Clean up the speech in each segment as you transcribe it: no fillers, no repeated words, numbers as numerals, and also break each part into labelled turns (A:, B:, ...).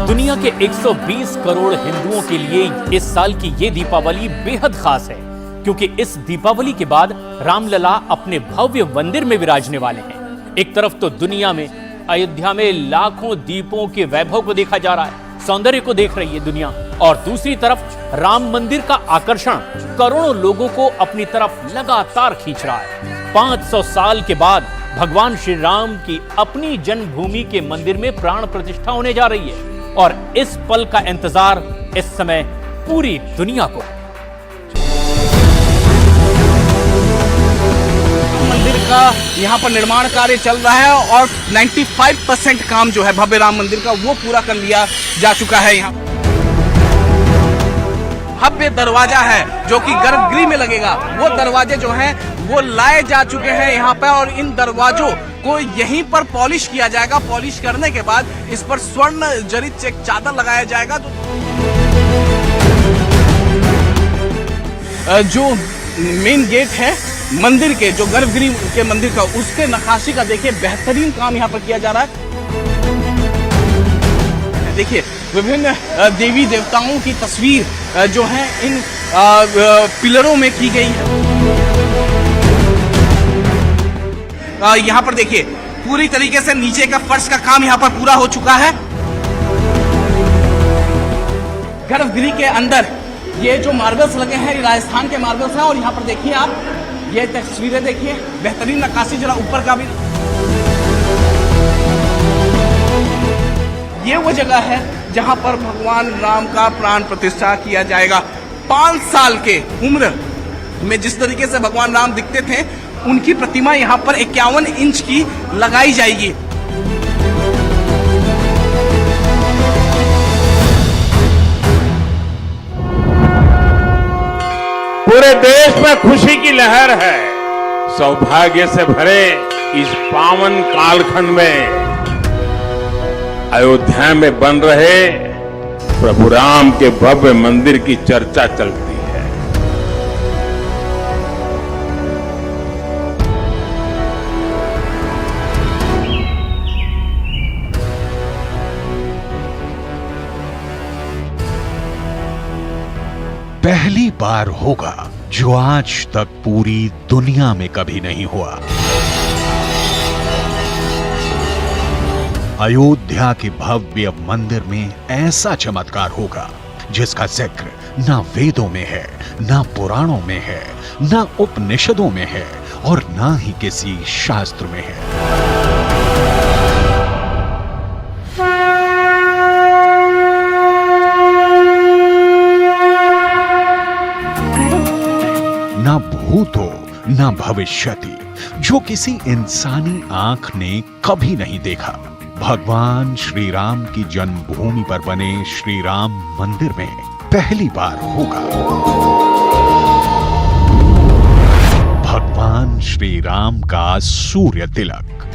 A: दुनिया के 120 करोड़ हिंदुओं के लिए इस साल की ये दीपावली बेहद खास है, क्योंकि इस दीपावली के बाद रामलला अपने भव्य मंदिर में विराजने वाले हैं। एक तरफ तो दुनिया में अयोध्या में लाखों दीपों के वैभव को देखा जा रहा है, सौंदर्य को देख रही है दुनिया, और दूसरी तरफ राम मंदिर का आकर्षण करोड़ों लोगों को अपनी तरफ लगातार खींच रहा है। 500 साल के बाद भगवान श्री राम की अपनी जन्मभूमि के मंदिर में प्राण प्रतिष्ठा होने जा रही है, और इस पल का इंतजार इस समय पूरी दुनिया को।
B: मंदिर का यहाँ पर निर्माण कार्य चल रहा है और 95% काम जो है भव्य राम मंदिर का वो पूरा कर लिया जा चुका है। यहाँ भव्य दरवाजा है जो कि गर्भगृह में लगेगा, वो दरवाजे जो हैं वो लाए जा चुके हैं यहाँ पर, और इन दरवाजों को यहीं पर पॉलिश किया जाएगा। पॉलिश करने के बाद इस पर स्वर्ण जड़ित एक चादर लगाया जाएगा। जो मेन गेट है मंदिर के, जो गर्भगृह के मंदिर का, उसके नक्काशी का देखिए बेहतरीन काम यहाँ पर किया जा रहा है। देखिए विभिन्न देवी देवताओं की तस्वीर जो है इन पिलरों में की गई है। यहाँ पर देखिए पूरी तरीके से नीचे का फर्श का काम यहाँ पर पूरा हो चुका है। गर्भगृह के अंदर ये जो मार्बल्स लगे हैं, ये राजस्थान के मार्बल्स हैं, और यहाँ पर देखिए आप ये तस्वीरें देखिए, बेहतरीन नक्काशी। जरा ऊपर का भी, ये वो जगह है जहां पर भगवान राम का प्राण प्रतिष्ठा किया जाएगा। 5 साल के उम्र में जिस तरीके से भगवान राम दिखते थे, उनकी प्रतिमा यहाँ पर 51 इंच की लगाई जाएगी।
C: पूरे देश में खुशी की लहर है। सौभाग्य से भरे इस पावन कालखंड में अयोध्या में बन रहे प्रभु राम के भव्य मंदिर की चर्चा चलती है।
D: पहली बार होगा जो आज तक पूरी दुनिया में कभी नहीं हुआ। अयोध्या के भव्य मंदिर में ऐसा चमत्कार होगा जिसका जिक्र ना वेदों में है, ना पुराणों में है, ना उपनिषदों में है, और ना ही किसी शास्त्र में है। ना भूत हो, ना भविष्यति, जो किसी इंसानी आंख ने कभी नहीं देखा। भगवान श्री राम की जन्मभूमि पर बने श्री राम मंदिर में पहली बार होगा। भगवान श्री राम का सूर्य तिलक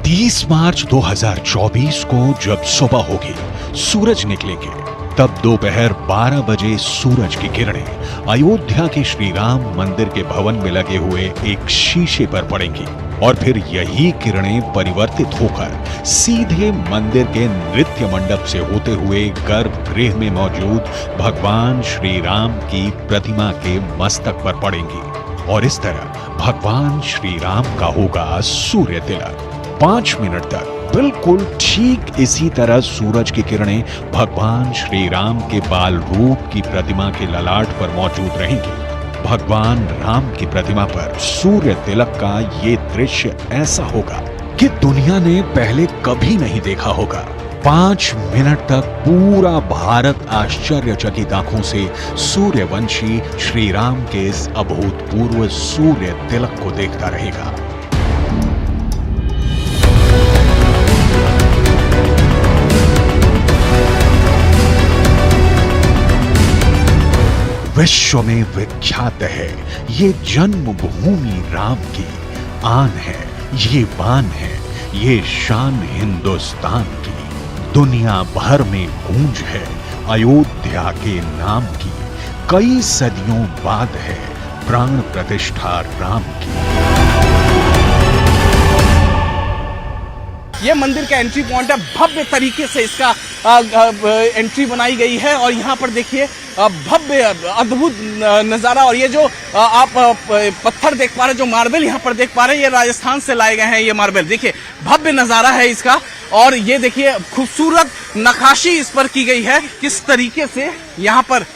D: 30 मार्च 2024 को जब सुबह होगी, सूरज निकलेंगे, तब दोपहर 12 बजे सूरज की किरणें अयोध्या के श्री राम मंदिर के भवन में लगे हुए एक शीशे पर पड़ेंगी, और फिर यही किरणें परिवर्तित होकर सीधे मंदिर के नृत्य मंडप से होते हुए गर्भगृह में मौजूद भगवान श्री राम की प्रतिमा के मस्तक पर पड़ेंगी, और इस तरह भगवान श्री राम का होगा सूर्य तिलक। 5 मिनट तक बिल्कुल ठीक इसी तरह सूरज की किरणें भगवान श्री राम के बाल रूप की प्रतिमा के ललाट पर मौजूद रहेंगी। भगवान राम की प्रतिमा पर सूर्य तिलक का ये दृश्य ऐसा होगा कि दुनिया ने पहले कभी नहीं देखा होगा। 5 मिनट तक पूरा भारत आश्चर्यचकित आंखों से सूर्यवंशी श्री राम के इस अभूतपूर्व सूर्य तिलक को देखता रहेगा। विश्व में विख्यात है ये जन्मभूमि राम की, आन है ये बान है ये शान हिंदुस्तान की। दुनिया भर में गूंज है अयोध्या के नाम की, कई सदियों बाद है प्राण प्रतिष्ठा राम की।
B: ये मंदिर का एंट्री पॉइंट है। भव्य तरीके से इसका एंट्री बनाई गई है और यहाँ पर देखिए भव्य अद्भुत नज़ारा। और ये जो आप पत्थर देख पा रहे हैं, जो मार्बल यहाँ पर देख पा रहे हैं, ये राजस्थान से लाए गए हैं। ये मार्बल देखिए, भव्य नज़ारा है इसका। और ये देखिए खूबसूरत नक्काशी इस पर की गई है, किस तरीके से यहाँ पर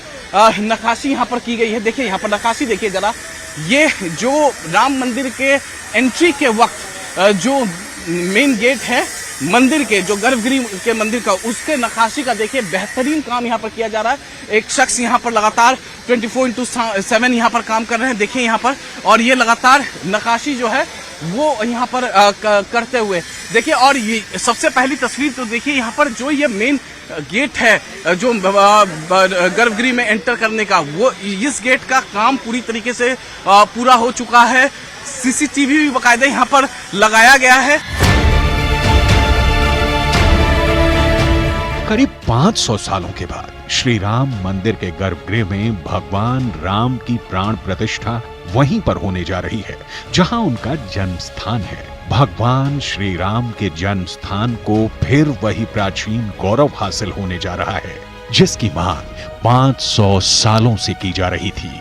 B: नक्काशी यहाँ पर की गई है। देखिए यहाँ पर नक्काशी देखिए जरा, ये जो राम मंदिर के एंट्री के वक्त जो मेन गेट है मंदिर के, जो गर्भगृह के मंदिर का, उसके नक्काशी का देखिए बेहतरीन काम यहाँ पर किया जा रहा है। एक शख्स यहाँ पर लगातार 24/7 यहाँ पर काम कर रहे हैं, देखिए यहाँ पर। और ये लगातार नक्काशी जो है वो यहाँ पर करते हुए देखिए। और ये सबसे पहली तस्वीर तो देखिए यहाँ पर, जो ये मेन गेट है जो गर्भगृह में एंटर करने का, वो इस गेट का काम पूरी तरीके से पूरा हो चुका है। सीसीटीवी भी बाकायदा यहाँ पर लगाया गया है।
D: करीब 500 सालों के बाद श्री राम मंदिर के गर्भगृह में भगवान राम की प्राण प्रतिष्ठा वहीं पर होने जा रही है जहां उनका जन्म स्थान है। भगवान श्री राम के जन्म स्थान को फिर वही प्राचीन गौरव हासिल होने जा रहा है जिसकी मांग 500 सालों से की जा रही थी।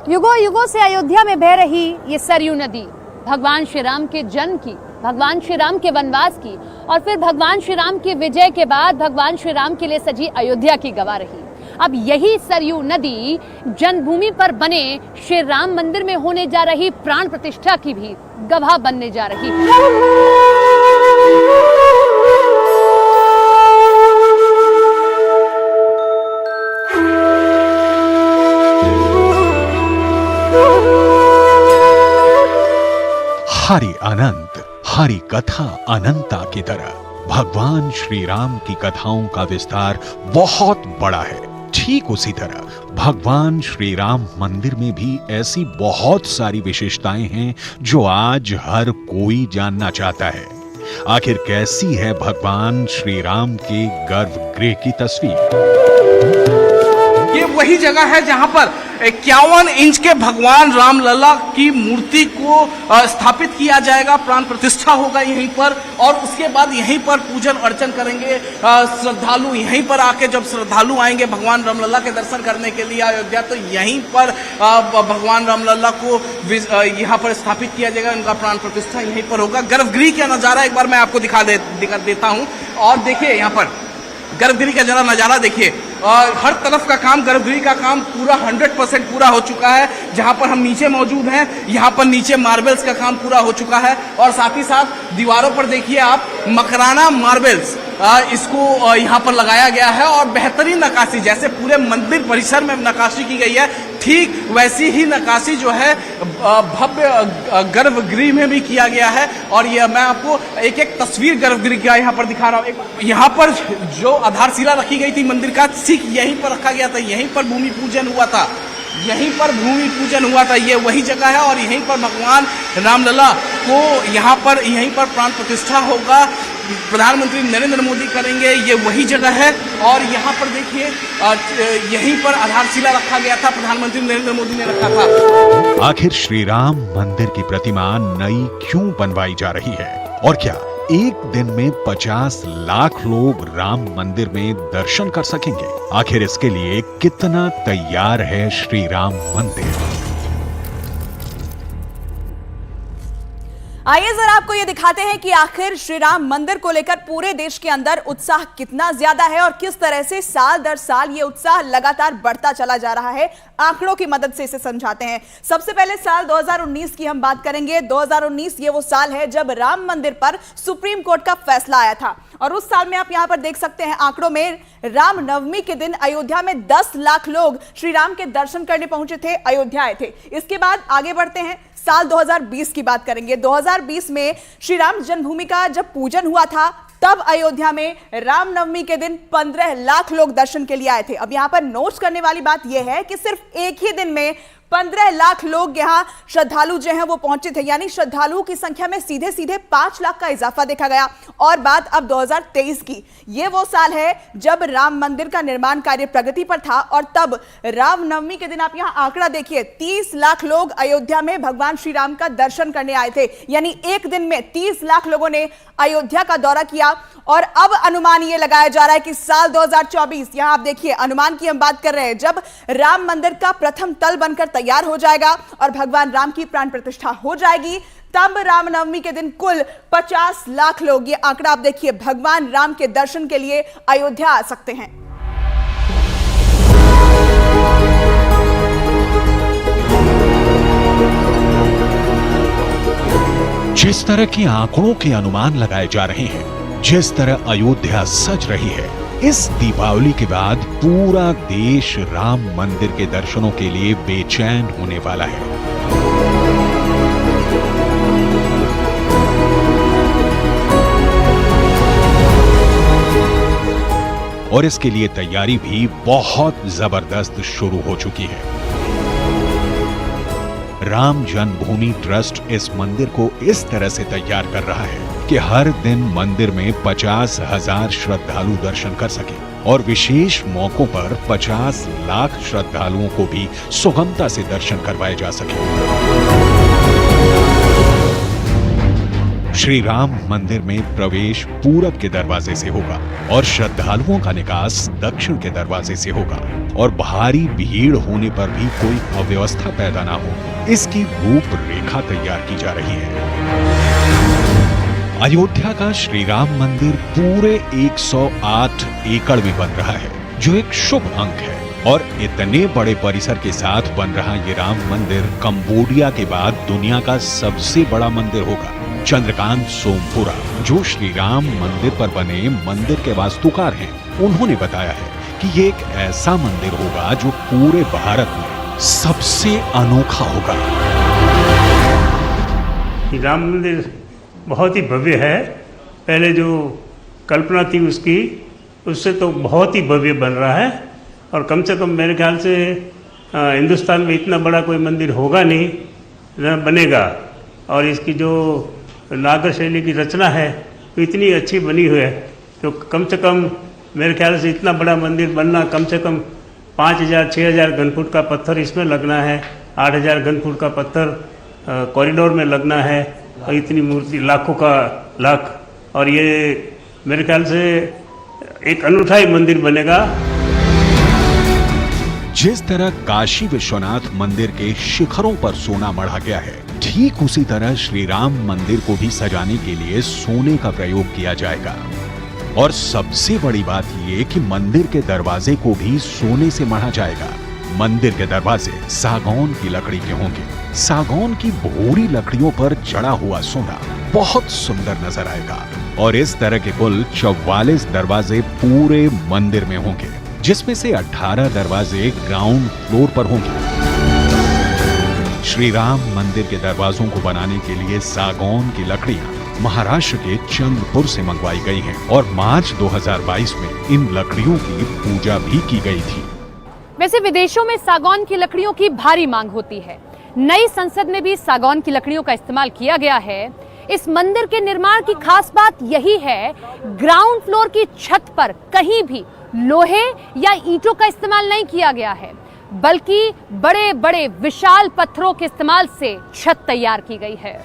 E: युगों युगों से अयोध्या में बह रही ये सरयू नदी भगवान श्री राम के जन्म की, भगवान श्री राम के वनवास की और फिर भगवान श्री राम की विजय के बाद भगवान श्री राम के लिए सजी अयोध्या की गवाह रही। अब यही सरयू नदी जन्मभूमि पर बने श्री राम मंदिर में होने जा रही प्राण प्रतिष्ठा की भी गवाह बनने जा रही है।
D: हरि अनंत, हरि कथा अनंता की तरह भगवान श्री राम की कथाओं का विस्तार बहुत बड़ा है। ठीक उसी तरह भगवान श्री राम मंदिर में भी ऐसी बहुत सारी विशेषताएं हैं जो आज हर कोई जानना चाहता है। आखिर कैसी है भगवान श्री राम के गर्भगृह की तस्वीर?
B: ये वही जगह है जहां पर 51 इंच के भगवान रामलला की मूर्ति को स्थापित किया जाएगा, प्राण प्रतिष्ठा होगा यहीं पर। और उसके बाद यहीं पर पूजन अर्चन करेंगे श्रद्धालु। यहीं पर आके जब श्रद्धालु आएंगे भगवान रामलला के दर्शन करने के लिए अयोध्या, तो यहीं पर भगवान रामलला को यहाँ पर स्थापित किया जाएगा, उनका प्राण प्रतिष्ठा यहीं पर होगा। गर्भगृह का नजारा एक बार मैं आपको दिखा देता हूँ। और देखिए यहाँ पर गर्भगृह का जरा नजारा देखिए, और हर तरफ का काम, गर्भगृह का काम पूरा 100% पूरा हो चुका है। जहां पर हम नीचे मौजूद हैं, यहाँ पर नीचे मार्बल्स का काम पूरा हो चुका है। और साथ ही साथ दीवारों पर देखिए आप मकराना मार्बल्स, इसको यहाँ पर लगाया गया है। और बेहतरीन नक्काशी, जैसे पूरे मंदिर परिसर में नक्काशी की गई है, ठीक वैसी ही नक्काशी जो है भव्य गर्भगृह में भी किया गया है। और ये मैं आपको एक एक तस्वीर गर्भगृह का यहाँ पर दिखा रहा हूँ। यहाँ पर जो आधारशिला रखी गई थी मंदिर का, ठीक यहीं पर रखा गया था, यहीं पर भूमि पूजन हुआ था, यहीं पर भूमि पूजन हुआ था। ये वही जगह है और यहीं पर भगवान रामलला को यहीं पर प्राण प्रतिष्ठा होगा, प्रधानमंत्री नरेंद्र मोदी करेंगे। ये वही जगह है। और यहाँ पर देखिए यहीं पर आधारशिला रखा गया था, प्रधानमंत्री नरेंद्र मोदी ने रखा था।
D: आखिर श्री राम मंदिर की प्रतिमा नई क्यों बनवाई जा रही है और क्या एक दिन में 50 लाख लोग राम मंदिर में दर्शन कर सकेंगे? आखिर इसके लिए कितना तैयार है श्री राम मंदिर?
F: आइए जरा आपको ये दिखाते हैं कि आखिर श्री राम मंदिर को लेकर पूरे देश के अंदर उत्साह कितना ज्यादा है और किस तरह से साल दर साल ये उत्साह लगातार बढ़ता चला जा रहा है। आंकड़ों की मदद से इसे समझाते हैं। सबसे पहले साल 2019 की हम बात करेंगे। 2019 ये वो साल है जब राम मंदिर पर सुप्रीम कोर्ट का फैसला आया था। और उस साल में आप यहां पर देख सकते हैं आंकड़ों में, राम नवमी के दिन अयोध्या में 10 लाख लोग श्री राम के दर्शन करने पहुंचे थे, अयोध्या आए थे। इसके बाद आगे बढ़ते हैं, साल 2020 की बात करेंगे। 2020 में श्री राम जन्मभूमि का जब पूजन हुआ था, तब अयोध्या में रामनवमी के दिन 15 लाख लोग दर्शन के लिए आए थे। अब यहां पर नोट करने वाली बात यह है कि सिर्फ एक ही दिन में 15 लाख लोग यहाँ श्रद्धालु जो हैं वो पहुंचे थे, यानी श्रद्धालुओं की संख्या में सीधे सीधे 5 लाख का इजाफा देखा गया। और बात अब 2023 की, ये वो साल है जब राम मंदिर का निर्माण कार्य प्रगति पर था और तब रामनवमी के दिन आप यहाँ आंकड़ा देखिए, 30 लाख लोग अयोध्या में भगवान श्री राम का दर्शन करने आए थे। यानी एक दिन में 30 लाख लोगों ने अयोध्या का दौरा किया। और अब अनुमान ये लगाया जा रहा है कि साल 2024, यहां आप देखिए अनुमान की हम बात कर रहे हैं, जब राम मंदिर का प्रथम तल बनकर तैयार हो जाएगा और भगवान राम की प्राण प्रतिष्ठा हो जाएगी, तब रामनवमी के दिन कुल 50 लाख लोग, ये आंकड़ा आप देखिए, भगवान राम के दर्शन के लिए अयोध्या आ सकते हैं।
D: जिस तरह के आंकड़ों के अनुमान लगाए जा रहे हैं, जिस तरह अयोध्या सज रही है, इस दीपावली के बाद पूरा देश राम मंदिर के दर्शनों के लिए बेचैन होने वाला है। और इसके लिए तैयारी भी बहुत जबरदस्त शुरू हो चुकी है। राम जन्मभूमि ट्रस्ट इस मंदिर को इस तरह से तैयार कर रहा है कि हर दिन मंदिर में 50,000 श्रद्धालु दर्शन कर सके और विशेष मौकों पर 50 लाख श्रद्धालुओं को भी सुगमता से दर्शन करवाए जा सके। श्री राम मंदिर में प्रवेश पूरब के दरवाजे से होगा और श्रद्धालुओं का निकास दक्षिण के दरवाजे से होगा और भारी भीड़ होने पर भी कोई अव्यवस्था पैदा ना हो, इसकी रूपरेखा तैयार की जा रही है। अयोध्या का श्री राम मंदिर पूरे 108 एकड़ में बन रहा है, जो एक शुभ अंक है। और इतने बड़े परिसर के साथ बन रहा ये राम मंदिर कंबोडिया के बाद दुनिया का सबसे बड़ा मंदिर होगा। चंद्रकांत सोमपुरा, जो श्री राम मंदिर पर बने मंदिर के वास्तुकार हैं, उन्होंने बताया है कि ये एक ऐसा मंदिर होगा जो पूरे भारत में सबसे अनोखा होगा।
G: राम मंदिर बहुत ही भव्य है। पहले जो कल्पना थी उसकी, उससे तो बहुत ही भव्य बन रहा है। और कम से कम मेरे ख्याल से हिंदुस्तान में इतना बड़ा कोई मंदिर होगा नहीं, न बनेगा। और इसकी जो नागर शैली की रचना है तो इतनी अच्छी बनी हुई है, तो कम से कम मेरे ख्याल से इतना बड़ा मंदिर बनना, कम से कम 5,000-6,000 घन फुट का पत्थर इसमें लगना है, 8,000 घन फुट का पत्थर कॉरिडोर में लगना है, और इतनी मूर्ति लाखों का लाख। और ये मेरे ख्याल से एक अनूठा ही मंदिर बनेगा।
D: जिस तरह काशी विश्वनाथ मंदिर के शिखरों पर सोना मढ़ा गया है, ठीक उसी तरह श्री राम मंदिर को भी सजाने के लिए सोने का प्रयोग किया जाएगा। और सबसे बड़ी बात ये कि मंदिर के दरवाजे को भी सोने से मढ़ा जाएगा। मंदिर के दरवाजे सागौन की लकड़ी के होंगे। सागौन की भूरी लकड़ियों पर जड़ा हुआ सोना बहुत सुंदर नजर आएगा। और इस तरह के कुल 44 दरवाजे पूरे मंदिर में होंगे, जिसमें से 18 दरवाजे ग्राउंड फ्लोर पर होंगे। श्री राम मंदिर के दरवाजों को बनाने के लिए सागौन की लकड़ियां महाराष्ट्र के चंद्रपुर से मंगवाई गई हैं और मार्च 2022 में इन लकड़ियों की पूजा भी की गई थी।
E: वैसे विदेशों में सागौन की लकड़ियों की भारी मांग होती है। नई संसद में भी सागौन की लकड़ियों का इस्तेमाल किया गया है। इस मंदिर के निर्माण की खास बात यही है, ग्राउंड फ्लोर की छत पर कहीं भी लोहे या ईंटों का इस्तेमाल नहीं किया गया है, बल्कि बड़े बड़े विशाल पत्थरों के इस्तेमाल से छत तैयार की गई है।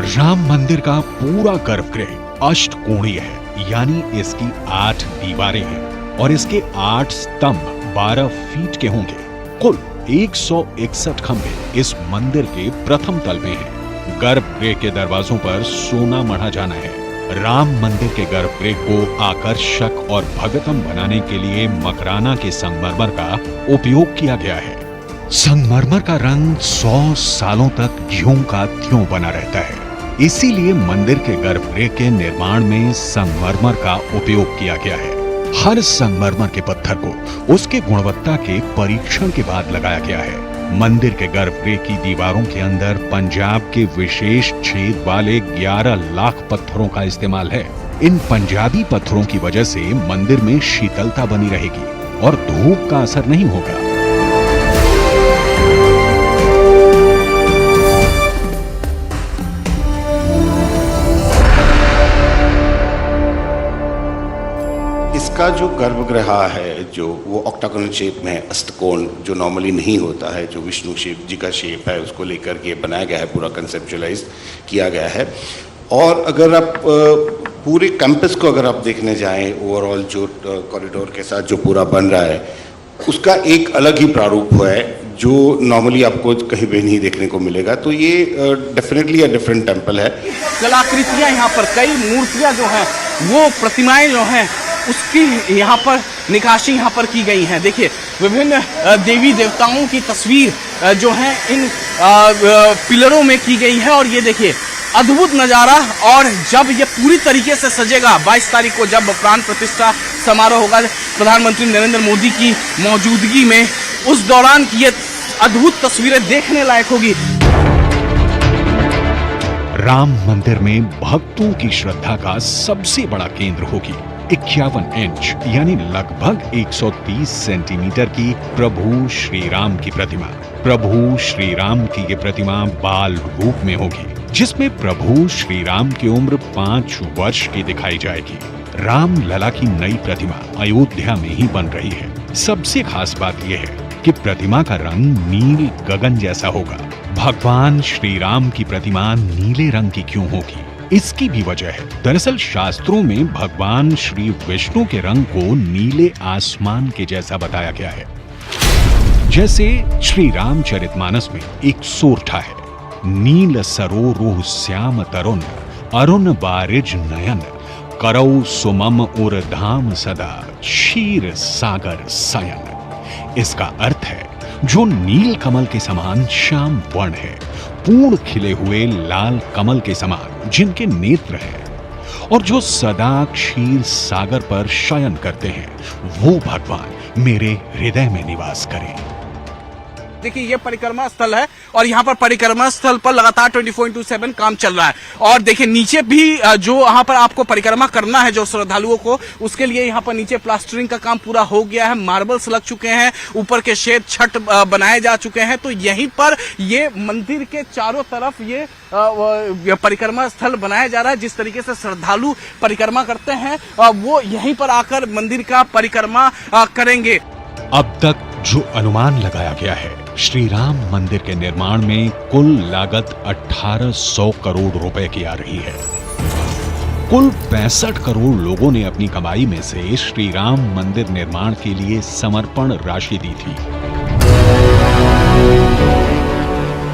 D: राम मंदिर का पूरा गर्भगृह अष्टकोणीय है, यानी इसकी 8 दीवारें हैं और इसके 8 स्तंभ 12 फीट के होंगे। कुल 161 खंभे इस मंदिर के प्रथम तल में हैं। गर्भगृह के दरवाजों पर सोना मढ़ा जाना है। राम मंदिर के गर्भगृह को आकर्षक और भव्यतम बनाने के लिए मकराना के संगमरमर का उपयोग किया गया है। संगमरमर का रंग 100 सालों तक ज्यों का त्यों बना रहता है। इसीलिए मंदिर के गर्भगृह के निर्माण में संगमरमर का उपयोग किया गया है। हर संगमरमर के पत्थर को उसके गुणवत्ता के परीक्षण के बाद लगाया गया है। मंदिर के गर्भगृह की दीवारों के अंदर पंजाब के विशेष छेद वाले 11 लाख पत्थरों का इस्तेमाल है। इन पंजाबी पत्थरों की वजह से मंदिर में शीतलता बनी रहेगी और धूप का असर नहीं होगा।
H: जो गर्भगृह है जो वो ऑक्टागोनल शेप में है, अष्टकोण जो नॉर्मली नहीं होता है, जो विष्णु शिव जी का शेप है उसको लेकर के बनाया गया है, पूरा कंसेप्चुअलाइज किया गया है। और अगर आप पूरे कैंपस को अगर आप देखने जाएं, ओवरऑल जो कॉरिडोर के साथ जो पूरा बन रहा है उसका एक अलग ही प्रारूप है जो नॉर्मली आपको कहीं भी नहीं देखने को मिलेगा। तो ये डेफिनेटली डिफरेंट टेम्पल है।
B: कलाकृतियाँ यहाँ पर, कई मूर्तियाँ जो हैं वो प्रतिमाएं जो हैं उसकी यहाँ पर निकाशी यहाँ पर की गई हैं। देखिए विभिन्न देवी देवताओं की तस्वीर जो है इन पिलरों में की गई है और ये देखिए अद्भुत नज़ारा। और जब ये पूरी तरीके से सजेगा 22 तारीख को जब प्राण प्रतिष्ठा समारोह होगा प्रधानमंत्री नरेंद्र मोदी की मौजूदगी में, उस दौरान की ये अद्भुत तस्वीरें देखने लायक होगी।
D: राम मंदिर में भक्तों की श्रद्धा का सबसे बड़ा केंद्र होगी 51 इंच यानी लगभग 130 सेंटीमीटर की प्रभु श्री राम की प्रतिमा। प्रभु श्री राम की ये प्रतिमा बाल रूप में होगी, जिसमें प्रभु श्री राम की उम्र 5 वर्ष की दिखाई जाएगी। राम लला की नई प्रतिमा अयोध्या में ही बन रही है। सबसे खास बात यह है कि प्रतिमा का रंग नील गगन जैसा होगा। भगवान श्री राम की प्रतिमा नीले रंग की क्यों होगी, इसकी भी वजह है। दरअसल शास्त्रों में भगवान श्री विष्णु के रंग को नीले आसमान के जैसा बताया गया है। जैसे श्री रामचरितमानस में एक सोरठा है, नील सरोरुह श्याम तरुण अरुण बारिज नयन करौ सुमम उर धाम सदा क्षीर सागर सयन। इसका अर्थ है जो नील कमल के समान श्याम वर्ण है, पूर्ण खिले हुए लाल कमल के समान जिनके नेत्र हैं, और जो सदा क्षीर सागर पर शयन करते हैं, वो भगवान मेरे हृदय में निवास करें।
B: देखिए ये परिक्रमा स्थल है और यहाँ पर परिक्रमा स्थल पर लगातार 24/7 काम चल रहा है। और देखिए नीचे भी जो यहाँ पर आपको परिक्रमा करना है जो श्रद्धालुओं को, उसके लिए यहाँ पर नीचे प्लास्टरिंग का काम पूरा हो गया है, मार्बल्स लग चुके हैं, ऊपर के शेड छत बनाए जा चुके हैं। तो यहीं पर ये मंदिर के चारों तरफ ये परिक्रमा स्थल बनाया जा रहा है। जिस तरीके से श्रद्धालु परिक्रमा करते हैं वो यहीं पर आकर मंदिर का परिक्रमा करेंगे।
D: अब तक जो अनुमान लगाया गया है, श्री राम मंदिर के निर्माण में कुल लागत 1800 करोड़ रुपए की आ रही है। कुल 65 करोड़ लोगों ने अपनी कमाई में से श्री राम मंदिर निर्माण के लिए समर्पण राशि दी थी।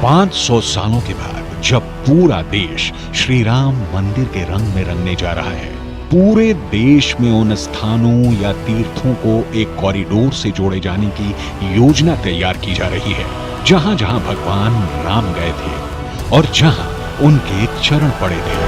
D: 500 सालों के बाद जब पूरा देश श्री राम मंदिर के रंग में रंगने जा रहा है, पूरे देश में उन स्थानों या तीर्थों को एक कॉरिडोर से जोड़े जाने की योजना तैयार की जा रही है, जहां जहां भगवान राम गए थे और जहां उनके चरण पड़े थे।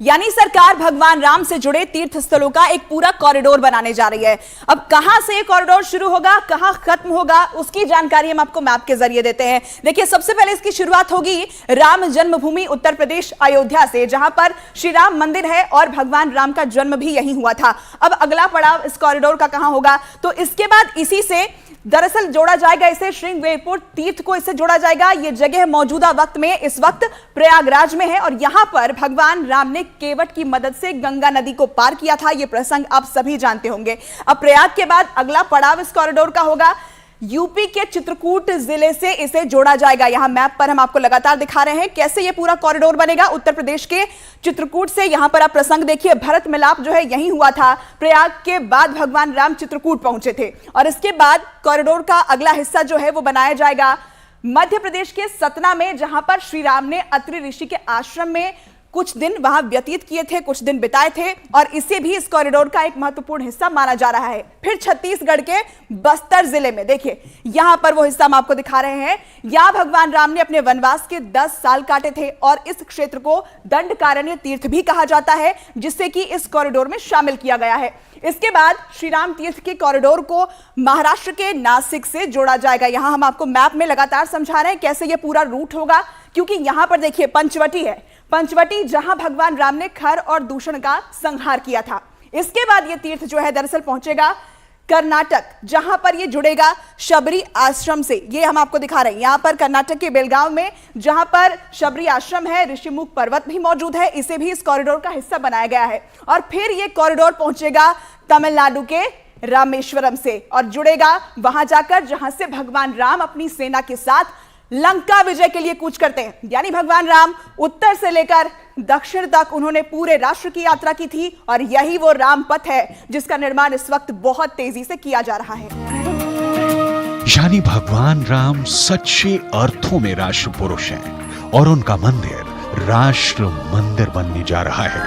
F: यानी सरकार भगवान राम से जुड़े तीर्थ स्थलों का एक पूरा कॉरिडोर बनाने जा रही है। अब कहां से ये कॉरिडोर शुरू होगा, कहां खत्म होगा, उसकी जानकारी हम आपको मैप के जरिए देते हैं। देखिए सबसे पहले इसकी शुरुआत होगी राम जन्मभूमि उत्तर प्रदेश अयोध्या से, जहां पर श्री राम मंदिर है और भगवान राम का जन्म भी यहीं हुआ था। अब अगला पड़ाव इस कॉरिडोर का कहां होगा, तो इसके बाद इसी से दरअसल जोड़ा जाएगा, इसे श्रृंगवेरपुर तीर्थ को इससे जोड़ा जाएगा। यह जगह मौजूदा वक्त में इस वक्त प्रयागराज में है और यहां पर भगवान राम ने केवट की मदद से गंगा नदी को पार किया था। यह प्रसंग आप सभी जानते होंगे। अब प्रयाग के बाद अगला पड़ाव इस कॉरिडोर का होगा यूपी के चित्रकूट जिले से इसे जोड़ा जाएगा। यहां मैप पर हम आपको लगातार दिखा रहे हैं कैसे यह पूरा कॉरिडोर बनेगा। उत्तर प्रदेश के चित्रकूट से यहां पर आप प्रसंग देखिए, भरत मिलाप जो है यहीं हुआ था। प्रयाग के बाद भगवान राम चित्रकूट पहुंचे थे और इसके बाद कॉरिडोर का अगला हिस्सा जो है वो बनाया जाएगा मध्य प्रदेश के सतना में, जहां पर श्री राम ने अत्रि ऋषि के आश्रम में कुछ दिन वहां व्यतीत किए थे, कुछ दिन बिताए थे और इसे भी इस कॉरिडोर का एक महत्वपूर्ण हिस्सा माना जा रहा है। फिर छत्तीसगढ़ के बस्तर जिले में देखिए, यहां पर वो हिस्सा हम आपको दिखा रहे हैं। यहां भगवान राम ने अपने वनवास के 10 साल काटे थे और इस क्षेत्र को दंडकारण्य तीर्थ भी कहा जाता है, जिससे कि इस कॉरिडोर में शामिल किया गया है। इसके बाद श्री राम तीर्थ के कॉरिडोर को महाराष्ट्र के नासिक से जोड़ा जाएगा। यहां हम आपको मैप में लगातार समझा रहे हैं कैसे यह पूरा रूट होगा, क्योंकि यहां पर देखिए पंचवटी है, पंचवटी जहां भगवान राम ने खर और दूषण का संहार किया था। इसके बाद यह तीर्थ जो है दरअसल पहुंचेगा कर्नाटक, जहां पर ये जुड़ेगा शबरी आश्रम से। ये हम आपको दिखा रहे हैं यहां पर कर्नाटक के बेलगांव में, जहां पर शबरी आश्रम है, ऋषिमुख पर्वत भी मौजूद है, इसे भी इस कॉरिडोर का हिस्सा बनाया गया है। और फिर ये कॉरिडोर पहुंचेगा तमिलनाडु के रामेश्वरम से और जुड़ेगा वहां जाकर जहां से भगवान राम अपनी सेना के साथ लंका विजय के लिए कूच करते हैं। यानी भगवान राम उत्तर से लेकर दक्षिण तक उन्होंने पूरे राष्ट्र की यात्रा की थी और यही वो राम पथ है जिसका निर्माण इस वक्त बहुत तेजी से किया जा रहा है।
D: यानी भगवान राम सच्चे अर्थों में राष्ट्र पुरुष हैं और उनका मंदिर राष्ट्र मंदिर बनने जा रहा है।